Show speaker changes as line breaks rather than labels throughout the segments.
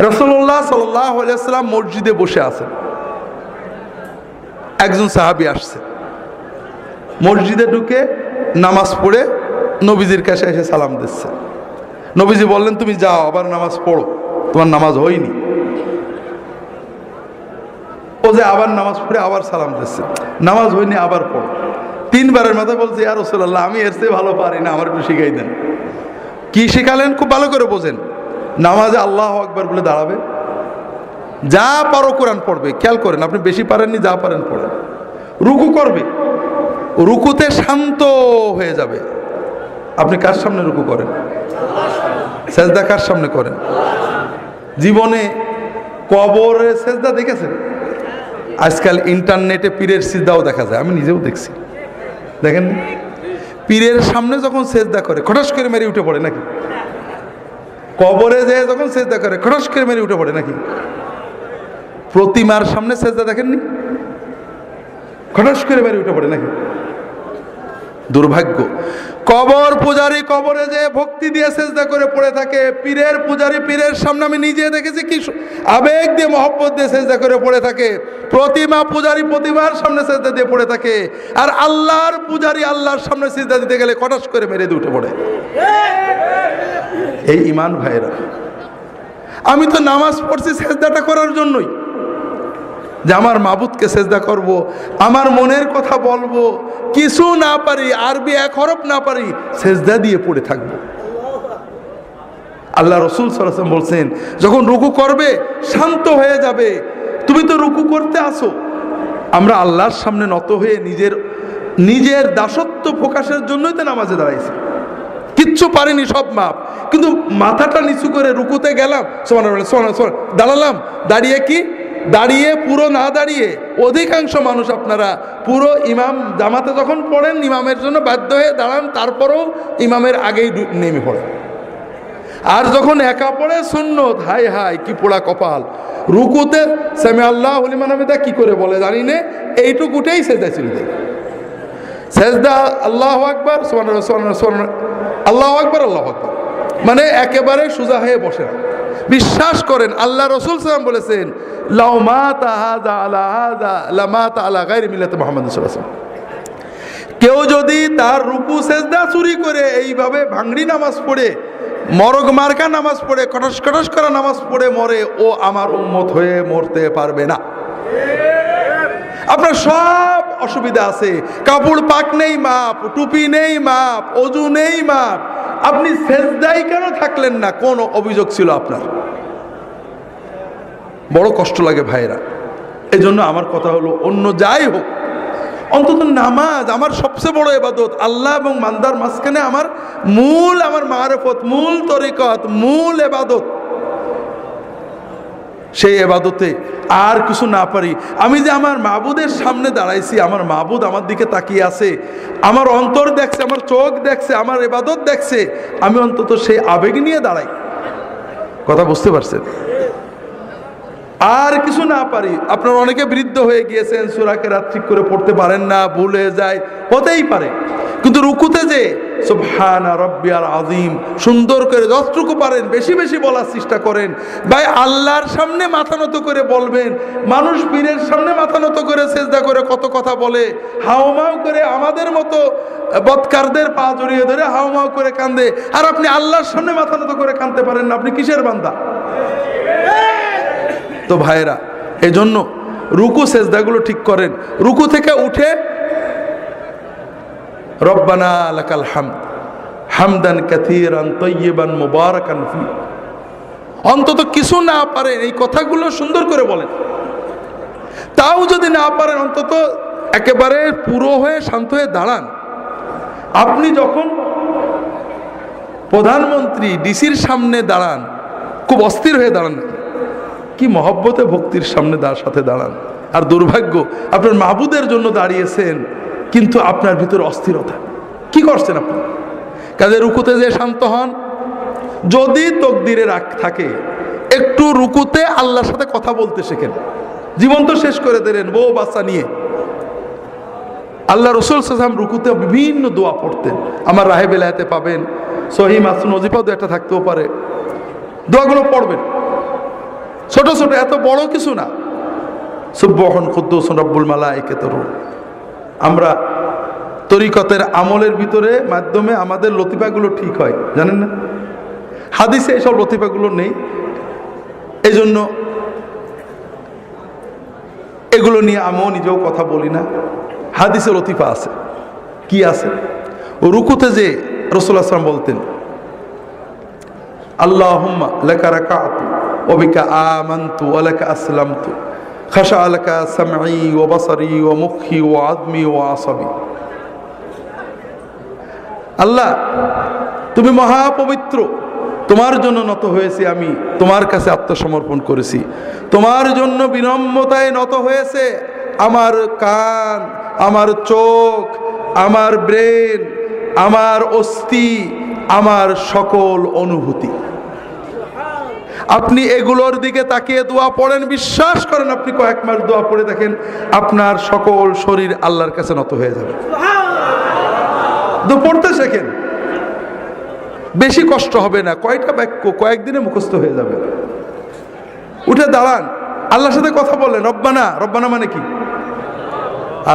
রাসূলুল্লাহ সাল্লাল্লাহু আলাইহি ওয়াসাল্লাম মসজিদে বসে আছেন, একজন সাহাবী আসছে, মসজিদে ঢুকে নামাজ পড়ে নবীজির কাছে এসে সালাম দিচ্ছে। নবীজি বললেন, তুমি যাও আবার নামাজ পড়ো, তোমার নামাজ হয়নি। ও যে আবার নামাজ পড়ে আবার সালাম দিচ্ছে, নামাজ হয়নি আবার পড়ো। তিনবারের মাথায় বলছে, ইয়া রাসূলুল্লাহ, আমি এর চেয়ে ভালো পারি না, আমার একটু শিখাই দেন। কি শিখালেন খুব ভালো করে বোঝেন। নামাজে আল্লাহু আকবার বলে দাঁড়াবে, যা পারো কোরআন পড়বে, খেয়াল করেন, আপনি বেশি পারেননি, যা পারেন পড়েন। রুকু করবে, রুকুতে শান্ত হয়ে যাবে। আপনি কার সামনে রুকু করেন? সেজদা কার সামনে করেন? জীবনে কবরে সেজদা দেখেছেন? আজকাল ইন্টারনেটে পীরের সিজদাও দেখা যায়, আমি নিজেও দেখছি। দেখেন, পীরের সামনে যখন সেজদা করে খটাস করে মেরে উঠে পড়ে নাকি? কবরে যে যখন সেজদা করে খটাস করে মেরে উঠে পড়ে নাকি? প্রতিমার সামনে সেজদা দেখেননি? খটাস করে মেরে উঠে পড়ে নাকি? দুর্ভাগ্য। কবর পূজারী কবরে যে ভক্তি দিয়ে সেজদা করে পড়ে থাকে, পীরের পূজারী পীরের সামনে আমি নিজে দেখেছি কি আবেগ দিয়ে মহব্বত দিয়ে সেজদা করে পড়ে থাকে। প্রতিমা পূজারী প্রতিমার সামনে সেজদা দিয়ে পড়ে থাকে, আর আল্লাহর পূজারী আল্লাহর সামনে সেজদা দিতে গেলে কটাস করে মেরে দিয়ে উঠে পড়ে। এই ঈমান ভাইরা, আমি তো নামাজ পড়ছি সেজদাটা করার জন্যই, যে আমার মাবুদকে সেজদা করব, আমার মনের কথা বলবো, কিছু না পারি, আরবি এক হরফ না পারি, সেজদা দিয়ে পড়ে থাকবো। আল্লাহ রাসূল সাল্লাল্লাহু আলাইহি ওয়াসাল্লাম বলছেন, যখন রুকু করবে শান্ত হয়ে যাবে। তুমি তো রুকু করতে আসো, আমরা আল্লাহর সামনে নত হয়ে নিজের দাসত্ব প্রকাশের জন্যই তো নামাজে দাঁড়াইছি। কিচ্ছু পারিনি, সব মাপ, কিন্তু মাথাটা নিচু করে রুকুতে গেলাম, দাঁড়ালাম, দাঁড়িয়ে কি দাঁড়িয়ে পুরো না দাঁড়িয়ে, অধিকাংশ মানুষ আপনারা পুরো ইমাম জামাতে যখন পড়েন ইমামের জন্য বাধ্য হয়ে দাঁড়ান, তারপরেও ইমামের আগেই নেমে পড়ে। আর যখন একা পড়ে সুন্নত, হাই হাই কি পোড়া কপাল, রুকুতে সামি আল্লাহু লিমান হামিদা কি করে বলে জানি না, এইটুকুটাই সেজদা ছিল। সেজদা আল্লাহু আকবার সুবহানাল্লাহ সুবহানাল্লাহ আল্লাহু আকবার আল্লাহু আকবার, মানে একেবারে সোজা হয়ে বসে না। বিশ্বাস করেন, আল্লাহ রাসূল সাল্লাল্লাহু আলাইহি ওয়াসাল্লাম বলেছেন, লাউ মাতা হাযা আলা হাযা লামাতা আলা গায়রি মিল্লাতি মুহাম্মদ সাল্লাল্লাহু আলাইহি ওয়াসাল্লাম। কেউ যদি তার রুকু সেজদা চুরি করে এইভাবে ভাঙড়ি নামাজ পড়ে, মরগ মার্কা নামাজ পড়ে, কটস কটস করা নামাজ পড়ে মরে, ও আমার উম্মত হয়ে মরতে পারবে না। আপনার সব অসুবিধা আছে, কাপড় পাক নেই মাপ, টুপি নেই মাপ, ওযু নেই মাপ, আপনি সেজদায় কেন থাকলেন না? কোন অভিযোগ ছিল আপনার? বড় কষ্ট লাগে ভাইরা। এই জন্য আমার কথা হলো, অন্য যাই হোক, অন্তত নামাজ আমার সবচেয়ে বড় ইবাদত। আল্লাহ এবং বান্দার মাঝখানে আমার মারিফত, মূল তরিকত, মূল ইবাদত। সেই ইবাদতে আর কিছু না পারি, আমি যে আমার মাবুদের সামনে দাঁড়াইছি, আমার মাবুদ আমার দিকে তাকিয়ে আছে, আমার অন্তর দেখছে, আমার চোখ দেখছে, আমার ইবাদত দেখছে, আমি অন্তত সেই আবেগ নিয়ে দাঁড়াই। কথা বুঝতে পারছেন? আর কিছু না পারি। আপনারা অনেকে বৃদ্ধ হয়ে গিয়েছেন, সূরা কেরাত ঠিক করে পড়তে পারেন না, ভুল হয়ে যায়, হতেই পারে, কিন্তু রুকুতে যে সুবহানা রাব্বিয়াল আযীম সুন্দর করে যতটুকু পারেন বেশি বেশি বলার চেষ্টা করেন। ভাই, আল্লাহর সামনে মাথা নত করে বলবেন। মানুষ পীরের সামনে মাথা নত করে সেজদা করে কত কথা বলে, হাউমাউ করে আমাদের মতো বদকারদের পা জড়িয়ে ধরে হাউমাউ করে কান্দে, আর আপনি আল্লাহর সামনে মাথা নত করে কাঁদতে পারেন না, আপনি কিসের বান্দা? তো ভাইরা, এই জন্য রুকু সেজদাগুলো ঠিক করেন। রুকু থেকে উঠে রব্বানা লাকাল হামদ হামদান কাসীরান তাইয়িবান মুবারাকান ফি, অন্তত কিছু না পারেন এই কথাগুলো সুন্দর করে বলেন। তাও যদি না পারেন, অন্তত একেবারে পুরো হয়ে শান্ত হয়ে দাঁড়ান। আপনি যখন প্রধানমন্ত্রী ডিসির সামনে দাঁড়ান, খুব অস্থির হয়ে দাঁড়ান, কি মহব্বতে ভক্তির সামনে সাথে দাঁড়ান। আর দুর্ভাগ্য, আপনার মাবুদের জন্য দাঁড়িয়েছেন, কিন্তু আপনার ভিতরে অস্থিরতা। কি করছেন আপনি? কাজে রুকুতে যে শান্ত হন। যদি তকদিরে রাগ থাকে, একটু রুকুতে আল্লাহর সাথে কথা বলতে শেখেন। জীবন তো শেষ করে দিলেন বউ বাচ্চা নিয়ে। আল্লাহ রাসূল সাল্লাল্লাহু আলাইহি ওয়াসাল্লাম রুকুতে বিভিন্ন দোয়া পড়তেন, আমার রাহে বেলায়েতে পাবেন, সহিহ মাসনুন ওজিফাও একটা থাকতেও পারে, দোয়াগুলো পড়বেন। ছোট ছোট, এত বড় কিছু না। সুবহান কুদ্দুস রব্বুল মালাইকাতুর রূহ। আমরা তরিকতের আমলের ভিতরে মাধ্যমে আমাদের লতিফাগুলো ঠিক হয়, জানেন না? হাদিসে এইসব লতিফাগুলো নেই, এই জন্য এগুলো নিয়ে আমিও নিজেও কথা বলি না। হাদিসে লতিফা আছে। কি আছে? রুকুতে যে রাসূলুল্লাহ সাল্লাল্লাহু আলাইহি ওয়াসাল্লাম বলতেন, আল্লাহুম্মা লাকা রাকাতু ওয়া বিকা আমানতু ওয়া লাকা আসলামতু খাশা লাকা সামঈ ওয়া বাসারি ওয়া মুখি ওয়া আযমি ওয়া আসাবি। আল্লাহ, তুমি মহাপবিত্র, তোমার জন্য নত হয়েছি, আমি তোমার কাছে আত্মসমর্পণ করেছি, তোমার জন্য বিনম্রতায় নত হয়েছে আমার কান, আমার চোখ, আমার ব্রেন, আমার অস্থি, আমার সকল অনুভূতি। আপনি এগুলোর দিকে তাকিয়ে দোয়া পড়েন, বিশ্বাস করেন আপনি কয়েক মাস দোয়া পড়ে দেখেন আপনার সকল শরীর আল্লাহর কাছে নত হয়ে যাবে। তো পড়তে শেখেন, বেশি কষ্ট হবে না, কয়টা বাক্য কয়েকদিনে মুখস্থ হয়ে যাবে। উঠে দাঁড়ান, আল্লাহর সাথে কথা বলেন, রব্বানা। রব্বানা মানে কি?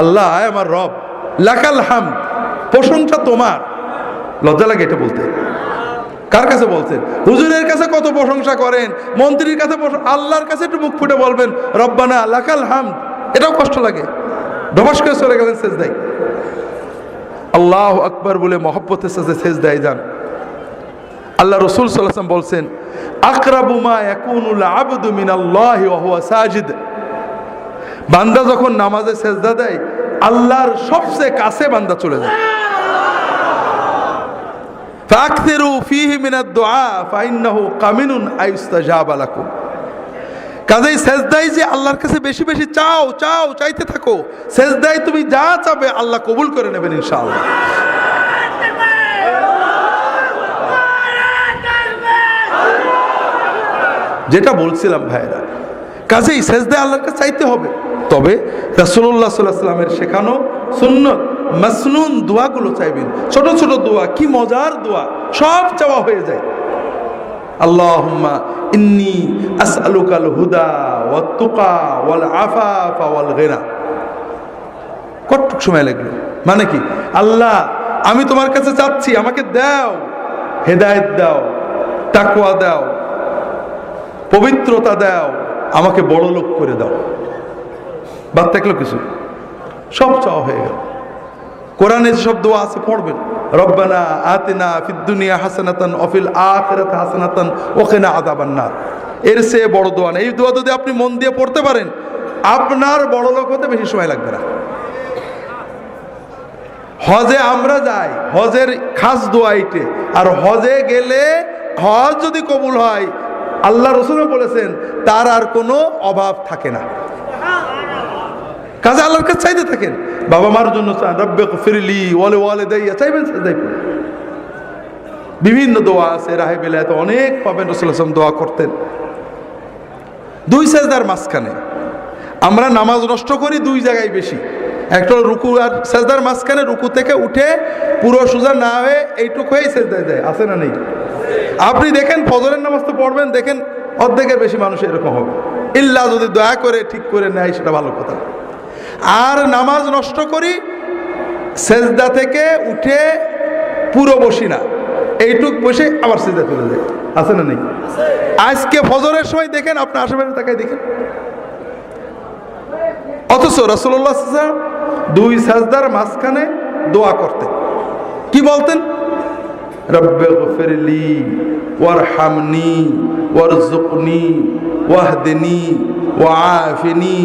আল্লাহ আমার রব, লাকাল হামদ, প্রশংসা তোমার। লজ্জা লাগে এটা বলতে। কার কাছে বলছেন? হুজুরের কাছে কত প্রশংসা করেন, মন্ত্রীর কাছে, আল্লাহর কাছে একটু মুখ ফুটে বলবেন রব্বানা লাকাল হামদ, এটাও কষ্ট লাগে। ধবাস করে চলে গেলেন সেজদায়, আল্লাহু আকবার বলে মহব্বতের সাথে সেজদায় যান। আল্লাহ রাসূল সাল্লাল্লাহু আলাইহি ওয়াসাল্লাম বলছেন, আকরাবু মা ইয়াকুনুল আবদু মিনাল্লাহি ওয়া হুয়া সাজিদ। বান্দা যখন নামাজে সেজদা দেয়, আল্লাহর সবচেয়ে কাছে বান্দা চলে যায়। ফাকসিরু ফীহি মিনাদ দুআ ফাইন্নাহু কামিনুন আইস্তাজাবা লাকুম। কাজেই সেজদায় যে আল্লাহর কাছে বেশি বেশি চাও, চাও, চাইতে থাকো। সেজদায় তুমি যা চাবে আল্লাহ কবুল করে নেবেন ইনশাআল্লাহ। যেটা বলছিলাম ভাইরা, কাজেই সেজদায় আল্লাহর কাছে চাইতে হবে। তবে রাসূলুল্লাহ সাল্লাল্লাহু আলাইহি ওয়াসাল্লামের শেখানো সুন্নত মাসনুন দোয়াগুলো চাইবেন। ছোট ছোট দোয়া, কি মজার দোয়া, সব চাওয়া হয়ে যায়। আল্লাহুম্মা ইন্নী আসআলুকাল হুদা ওয়াত তুকা ওয়াল আফাফা ওয়াল গিনা। কতটুক সময় লাগলো? মানে কি? আল্লাহ, আমি তোমার কাছে চাচ্ছি, আমাকে দাও, হেদায়েত দাও, তাকওয়া দাও, পবিত্রতা দাও, আমাকে বড় লোক করে দাও। বাদ থাকলো কিছু? সব চাওয়া হয়ে গেল। কোরআনে যেসব দোয়া আছে পড়বেন, রব্বানা আতিনা ফিদ দুনিয়া হাসানাতান ওয়া ফিল আখিরাতি হাসানাতান ওয়া কিনা আযাবান নার। এর চেয়ে বড় দোয়া নেই। এই দোয়া যদি আপনি মন দিয়ে পড়তে পারেন, আপনার বড় লোক হতে বেশি সময় লাগবে না। হজে আমরা যাই, হজের খাস দোয়া এইটে। আর হজে গেলে হজ যদি কবুল হয়, আল্লাহ রাসূল বলেছেন তার আর কোনো অভাব থাকে না। কাজে আল্লাহর কাছে চাইতে থাকেন। বাবা মার জন্য চান, রব্বিগফিরলি ওয়া লিওয়ালিদাইয়া, চাইবেন সেজদায় পড়ে। বিভিন্ন দোয়া আছে, রাহে বেলায়েত অনেক পাবেন। রাসূল সাল্লাল্লাহু আলাইহি ওয়াসাল্লাম দোয়া করতেন দুই সেজদার মাঝখানে। আমরা নামাজ নষ্ট করি দুই জায়গায় বেশি। একটা রুকু আর সেজদার মাঝখানে, রুকু থেকে উঠে পুরো সোজা না হয়ে এইটুক হয়েই সেজদায় যায়, আছে না নেই? আপনি দেখেন ফজরের নামাজ তো পড়বেন, দেখেন অর্ধেকের বেশি মানুষ এরকম হবে। ইল্লা যদি দয়া করে ঠিক করে নেয় সেটা ভালো কথা। আর নামাজ নষ্ট করি, সেজদা থেকে উঠে পুরো বসি না, এইটুক বসে আবার সেজদা চলে যায়, আছে না নেই? আজকে ফজরের সময় দেখেন, আপনার আশেপাশে তাকায় দেখেন। অথচ রাসূলুল্লাহ সাল্লাল্লাহু আলাইহি ওয়াসাল্লাম দুই সাজদার মাঝখানে দোয়া করতেন। কি বলতেন? রব্বিগফিরলি ওয়ারহামনি ওয়ারযুকনি ওয়াহদিনি ওয়াআফিনি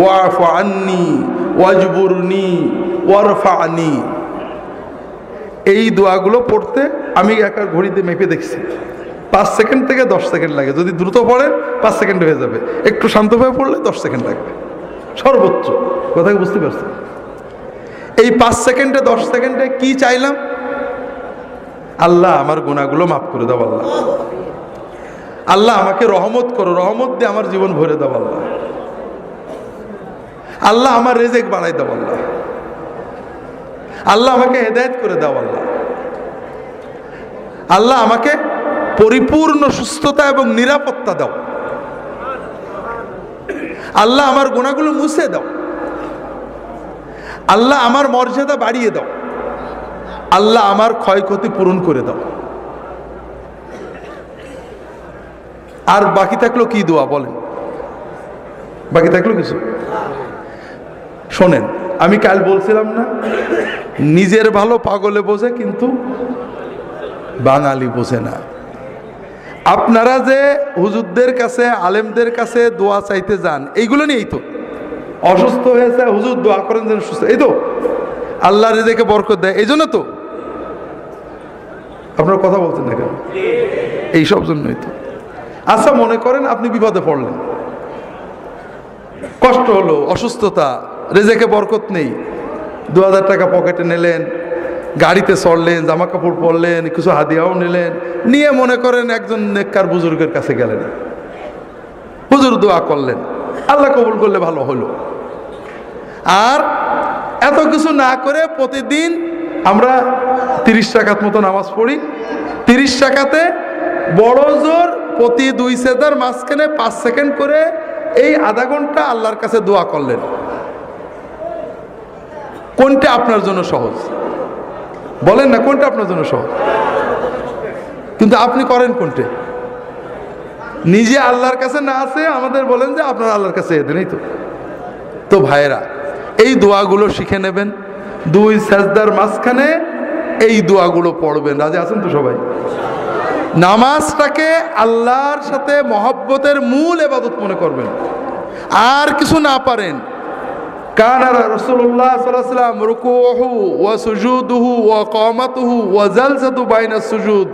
ওয়াফু আন্নি ওয়াজবুরনি ওয়ারফানি। এই দোয়াগুলো পড়তে আমি একা ঘড়িতে মেপে দেখছি 5 সেকেন্ড থেকে 10 সেকেন্ড লাগে। যদি দ্রুত পড়েন 5 সেকেন্ড হয়ে যাবে, একটু শান্তভাবে পড়লে 10 সেকেন্ড লাগবে সর্বোচ্চ। কথা কি বুঝতে পারছেন? এই 5 সেকেন্ডে 10 সেকেন্ডে কি চাইলাম? আল্লাহ আমার গুনাহগুলো মাফ করে দাও, আল্লাহ আল্লাহ আমাকে রহমত করো, রহমত দিয়ে আমার জীবন ভরে দাও, আল্লাহ আল্লাহ আমার রিজিক বাড়াই দাও, আল্লাহ আল্লাহ আমাকে হেদায়েত করে দাও, আল্লাহ আল্লাহ আমাকে পরিপূর্ণ সুস্থতা এবং নিরাপত্তা দাও। আল্লাহ আমার গুনাহগুলো মুছে দাও, আল্লাহ আমার মর্যাদা বাড়িয়ে দাও, আল্লাহ আমার ক্ষয়ক্ষতি পূরণ করে দাও। আর বাকি থাকলো কি দোয়া বলেন? বাকি থাকলো কিছু? শোনেন, আমি কাল বলছিলাম না, নিজের ভালো পাগলে বোঝে কিন্তু বাঙালি বোঝে না। আপনারা যে হুজুরদের কাছে, আলেমদের কাছে দোয়া চাইতে যান, এইগুলো নিয়েই তো। অসুস্থ হয়েছে, হুজুর দোয়া করেন যেন সুস্থ, এই তো আল্লাহ রিজিকে বরকত দেয়, এই জন্য তো। আপনারা কথা বলছেন না কেন? এইসব জন্যই তো। আচ্ছা, মনে করেন আপনি বিপদে পড়লেন, কষ্ট হলো, অসুস্থতা, রেজেকে বরকত নেই, 2000 টাকা পকেটে নিলেন, গাড়িতে চড়লেন, জামা কাপড় পরলেন, কিছু হাদিয়াও নিলেন, নিয়ে মনে করেন একজন নেককার বুজুর্গের কাছে গেলেন, হুজুর দোয়া করলেন, আল্লাহ কবুল করলে ভালো হলো। আর এত কিছু না করে প্রতিদিন আমরা 30 রাকাত মতো নামাজ পড়ি, 30 রাকাতে বড় জোর প্রতি 2 সেজদার মাঝখানে 5 সেকেন্ড করে এই আধা ঘন্টা আল্লাহর কাছে দোয়া করলেন। কোনটা আপনার জন্য সহজ? বলেন না, কোনটা আপনার জন্য সহজ? কিন্তু আপনি করেন কোনটা? নিজে আল্লাহর কাছে না আছে আমাদের বলেন যে আপনারা আল্লাহর কাছে এদেন, এই তো। তো ভাইয়েরা, এই দোয়াগুলো শিখে নেবেন, 2 সেজদার মাঝখানে এই দোয়াগুলো পড়বেন। রাজি আছেন তো সবাই? নামাজটাকে আল্লাহর সাথে মহব্বতের মূল ইবাদত মনে করবেন। আর কিছু না পারেন, কানা রাসূলুল্লাহ সাল্লাল্লাহু আলাইহি ওয়াসাল্লাম রুকুহু ওয়া সুজুদুহু ওয়া কামাতুহু ওয়া জালসাতু বাইনাস সুজুদ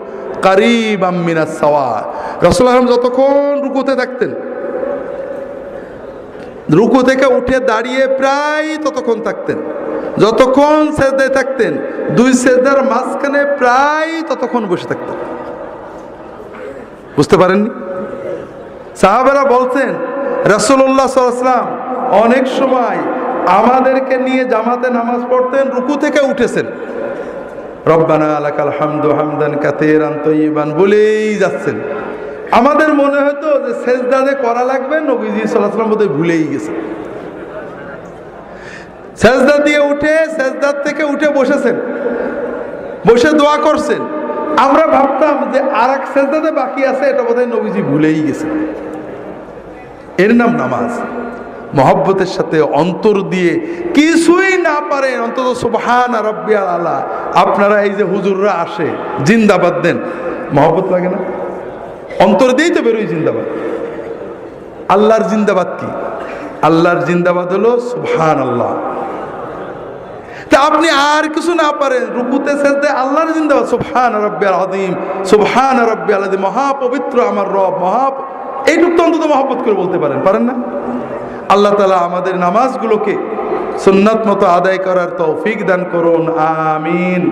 কারীবাম মিনাস সাওয়া। রাসূলুল্লাহ যতক্ষণ রুকুতে থাকতেন, রুকু থেকে উঠে দাঁড়িয়ে প্রায় ততক্ষণ থাকতেন, যতক্ষণ সেজদায় থাকতেন 2 সেজদার মাঝখানে প্রায় ততক্ষণ বসে থাকতেন। বুঝতে পারেননি? সাহাবারা বলছেন রাসূলুল্লাহ সাল্লাল্লাহু আলাইহি ওয়াসাল্লাম অনেক সময় আমাদেরকে নিয়ে জামাতে নামাজ পড়তেন, রুকু থেকে উঠেছেন, রব্বানা লাকাল হামদু হামদান কাসীরান তাইয়িবান বলেই যাচ্ছেন। আমাদের মনে হতো যে সেজদা যে করা লাগবে, নবীজি সাল্লাল্লাহু আলাইহি ওয়াসাল্লাম বোধহয় ভুলেই গেছেন। সেজদা দিয়ে উঠে, সেজদার থেকে উঠে বসেছেন, বসে দোয়া করছেন। আমরা ভাবতাম যে আর এক সেজদাতে বাকি আছে, এটা বোধহয় নবীজি ভুলেই গেছেন। এর নাম নামাজ। মহব্বতের সাথে অন্তর দিয়ে, কিছুই না পারেন অন্তত সুবহান রাব্বিয়াল আলা। আপনারা এই যে হুজুররা আসে জিন্দাবাদ দেন, মহব্বত লাগে না? অন্তর দিয়েই তো বেরোই জিন্দাবাদ। আল্লাহর জিন্দাবাদ কি? আল্লাহর জিন্দাবাদ হলো সুবহানাল্লাহ। তা আপনি আর কিছু না পারেন, রুকুতে সেজদায় আল্লাহর জিন্দাবাদ, সুবহান রাব্বিয়াল আযীম, সুবহান রাব্বিয়াল আযীম, মহাপবিত্র আমার রব, এইটুক তো অন্তত মহব্বত করে বলতে পারেন না? আল্লাহ তাআলা আমাদের নামাজগুলোকে সুন্নাত মতো আদায় করার তৌফিক দান করুন, আমিন।